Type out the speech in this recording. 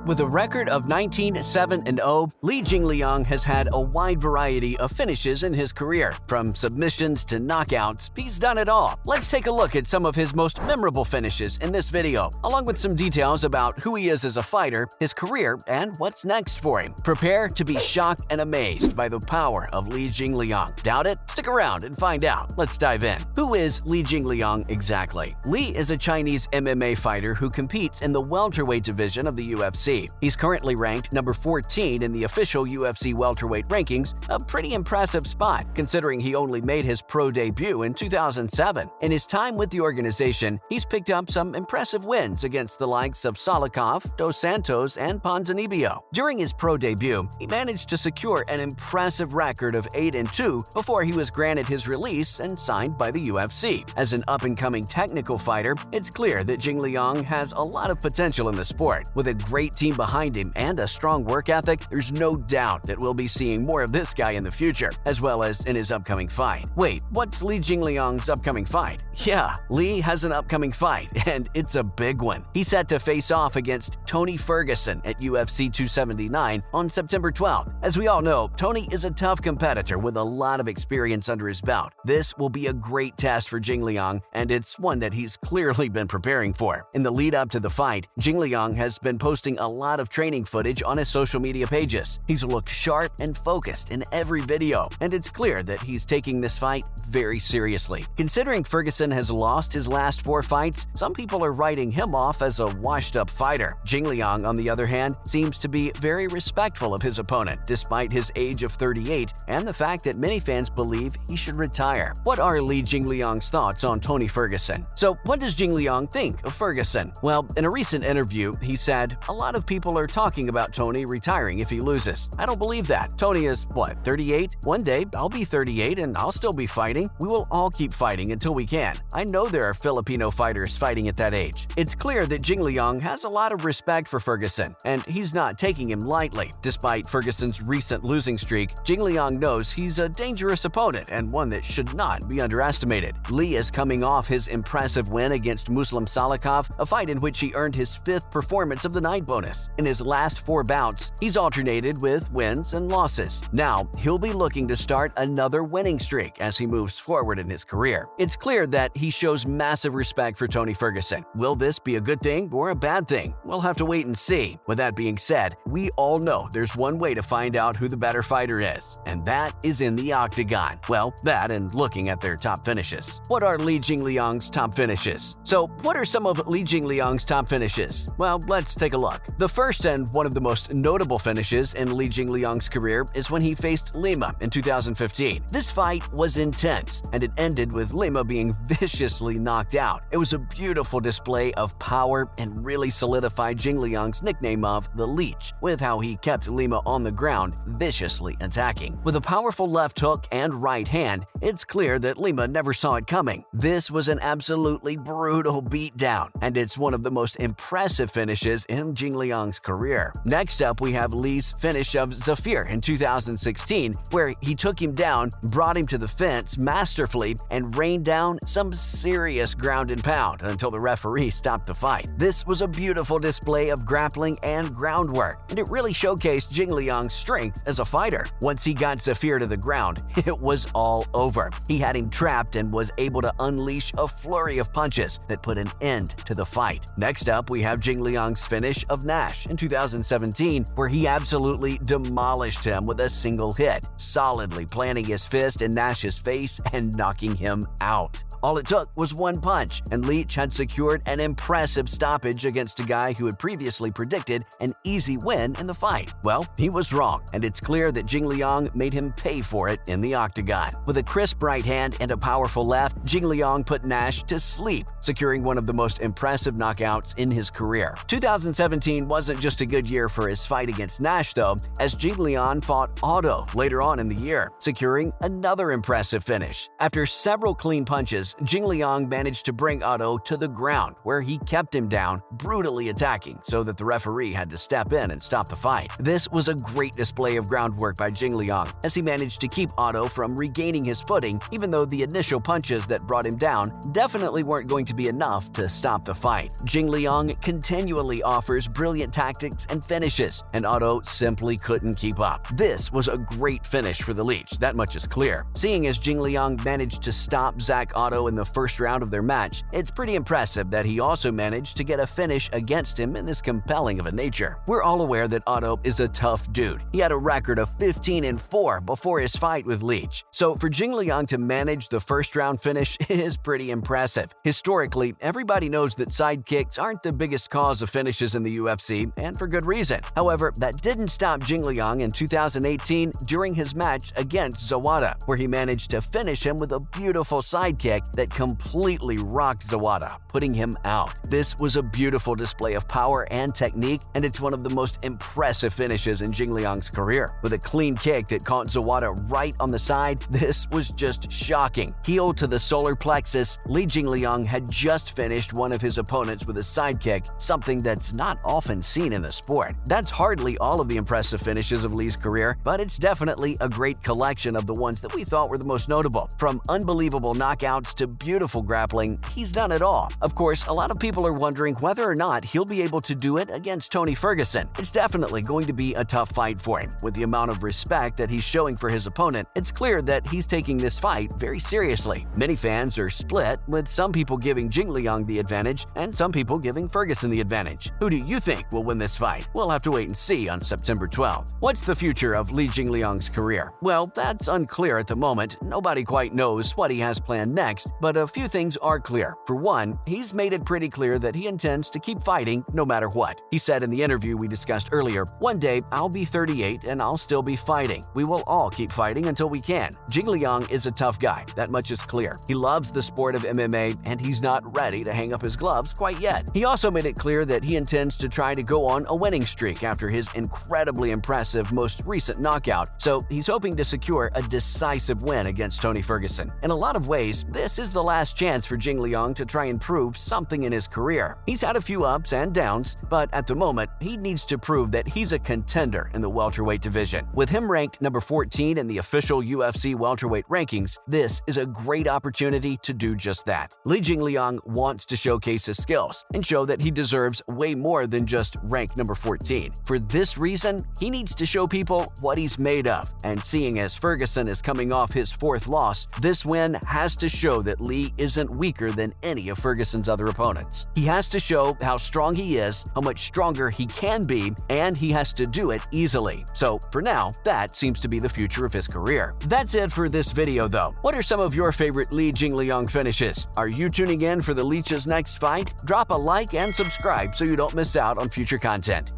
With a record of 19-7-0, Li Jingliang has had a wide variety of finishes in his career. From submissions to knockouts, he's done it all. Let's take a look at some of his most memorable finishes in this video, along with some details about who he is as a fighter, his career, and what's next for him. Prepare to be shocked and amazed by the power of Li Jingliang. Doubt it? Stick around and find out. Let's dive in. Who is Li Jingliang exactly? Li is a Chinese MMA fighter who competes in the welterweight division of the UFC. He's currently ranked number 14 in the official UFC welterweight rankings, a pretty impressive spot considering he only made his pro debut in 2007. In his time with the organization, he's picked up some impressive wins against the likes of Salikhov, Dos Santos, and Ponzinibbio. During his pro debut, he managed to secure an impressive record of 8-2 before he was granted his release and signed by the UFC. As an up-and-coming technical fighter, it's clear that Jingliang has a lot of potential in the sport. With a great team behind him and a strong work ethic, there's no doubt that we'll be seeing more of this guy in the future, as well as in his upcoming fight. Wait, what's Li Jingliang's upcoming fight? Yeah, Li has an upcoming fight, and it's a big one. He's set to face off against Tony Ferguson at UFC 279 on September 12th. As we all know, Tony is a tough competitor with a lot of experience under his belt. This will be a great test for Jingliang, and it's one that he's clearly been preparing for. In the lead up to the fight, Jingliang has been posting a lot of training footage on his social media pages. He's looked sharp and focused in every video, and it's clear that he's taking this fight very seriously. Considering Ferguson has lost his last 4 fights, some people are writing him off as a washed-up fighter. Jingliang, on the other hand, seems to be very respectful of his opponent, despite his age of 38 and the fact that many fans believe he should retire. What are Li Jingliang's thoughts on Tony Ferguson? So, what does Jingliang think of Ferguson? Well, in a recent interview, he said, "A lot of people are talking about Tony retiring if he loses. I don't believe that. Tony is, 38? One day, I'll be 38 and I'll still be fighting. We will all keep fighting until we can. I know there are Filipino fighters fighting at that age." It's clear that Jingliang has a lot of respect for Ferguson, and he's not taking him lightly. Despite Ferguson's recent losing streak, Jingliang knows he's a dangerous opponent and one that should not be underestimated. Li is coming off his impressive win against Muslim Salikhov, a fight in which he earned his 5th performance of the night bonus. In his last 4 bouts, he's alternated with wins and losses. Now, he'll be looking to start another winning streak as he moves forward in his career. It's clear that he shows massive respect for Tony Ferguson. Will this be a good thing or a bad thing? We'll have to wait and see. With that being said, we all know there's one way to find out who the better fighter is, and that is in the octagon. Well, that and looking at their top finishes. What are Li Jingliang's top finishes? So, what are some of Li Jingliang's top finishes? Well, let's take a look. The first and one of the most notable finishes in Li Jingliang's career is when he faced Lima in 2015. This fight was intense, and it ended with Lima being viciously knocked out. It was a beautiful display of power and really solidified Jingliang's nickname of the Leech, with how he kept Lima on the ground, viciously attacking. With a powerful left hook and right hand, it's clear that Lima never saw it coming. This was an absolutely brutal beatdown, and it's one of the most impressive finishes in Jingliang's career. Next up, we have Li's finish of Zafir in 2016, where he took him down, brought him to the fence masterfully, and rained down some serious ground and pound until the referee stopped the fight. This was a beautiful display of grappling and groundwork, and it really showcased Jingliang's strength as a fighter. Once he got Zafir to the ground, it was all over. He had him trapped and was able to unleash a flurry of punches that put an end to the fight. Next up, we have Jingliang's finish of Nash in 2017, where he absolutely demolished him with a single hit, solidly planting his fist in Nash's face and knocking him out. All it took was one punch, and Leech had secured an impressive stoppage against a guy who had previously predicted an easy win in the fight. Well, he was wrong, and it's clear that Jingliang made him pay for it in the octagon. With a crisp right hand and a powerful left, Jingliang put Nash to sleep, securing one of the most impressive knockouts in his career. 2017 wasn't just a good year for his fight against Nash, though, as Jingliang fought Otto later on in the year, securing another impressive finish. After several clean punches, Jingliang managed to bring Otto to the ground, where he kept him down, brutally attacking, so that the referee had to step in and stop the fight. This was a great display of groundwork by Jingliang, as he managed to keep Otto from regaining his footing, even though the initial punches that brought him down definitely weren't going to be enough to stop the fight. Jingliang continually offers brilliant brilliant tactics and finishes, and Otto simply couldn't keep up. This was a great finish for the Leech, that much is clear. Seeing as Jingliang managed to stop Zach Otto in the first round of their match, it's pretty impressive that he also managed to get a finish against him in this compelling of a nature. We're all aware that Otto is a tough dude. He had a record of 15-4 before his fight with Leech. So for Jingliang to manage the first round finish is pretty impressive. Historically, everybody knows that side kicks aren't the biggest cause of finishes in the UFC, and for good reason. However, that didn't stop Jingliang in 2018 during his match against Zawada, where he managed to finish him with a beautiful side kick that completely rocked Zawada, putting him out. This was a beautiful display of power and technique, and it's one of the most impressive finishes in Jingliang's career. With a clean kick that caught Zawada right on the side, this was just shocking. Heel to the solar plexus, Li Jingliang had just finished one of his opponents with a side kick, something that's not often seen in the sport. That's hardly all of the impressive finishes of Li's career, but it's definitely a great collection of the ones that we thought were the most notable. From unbelievable knockouts to beautiful grappling, he's done it all. Of course, a lot of people are wondering whether or not he'll be able to do it against Tony Ferguson. It's definitely going to be a tough fight for him. With the amount of respect that he's showing for his opponent, it's clear that he's taking this fight very seriously. Many fans are split, with some people giving Jingliang the advantage and some people giving Ferguson the advantage. Who do you think will win this fight? We'll have to wait and see on September 12th. What's the future of Li Jingliang's career? Well, that's unclear at the moment. Nobody quite knows what he has planned next, but a few things are clear. For one, he's made it pretty clear that he intends to keep fighting no matter what. He said in the interview we discussed earlier, "One day, I'll be 38 and I'll still be fighting. We will all keep fighting until we can." Jingliang is a tough guy, that much is clear. He loves the sport of MMA and he's not ready to hang up his gloves quite yet. He also made it clear that he intends to try to go on a winning streak after his incredibly impressive most recent knockout, so he's hoping to secure a decisive win against Tony Ferguson. In a lot of ways, this is the last chance for Jingliang to try and prove something in his career. He's had a few ups and downs, but at the moment, he needs to prove that he's a contender in the welterweight division. With him ranked number 14 in the official UFC welterweight rankings, this is a great opportunity to do just that. Li Jingliang wants to showcase his skills and show that he deserves way more than just rank number 14. For this reason, he needs to show people what he's made of, and seeing as Ferguson is coming off his fourth loss, this win has to show that Li isn't weaker than any of Ferguson's other opponents. He has to show how strong he is, how much stronger he can be, and he has to do it easily. So for now, that seems to be the future of his career. That's it for this video though. What are some of your favorite Li Jingliang finishes? Are you tuning in for the Leech's next fight? Drop a like and subscribe so you don't miss out on future content.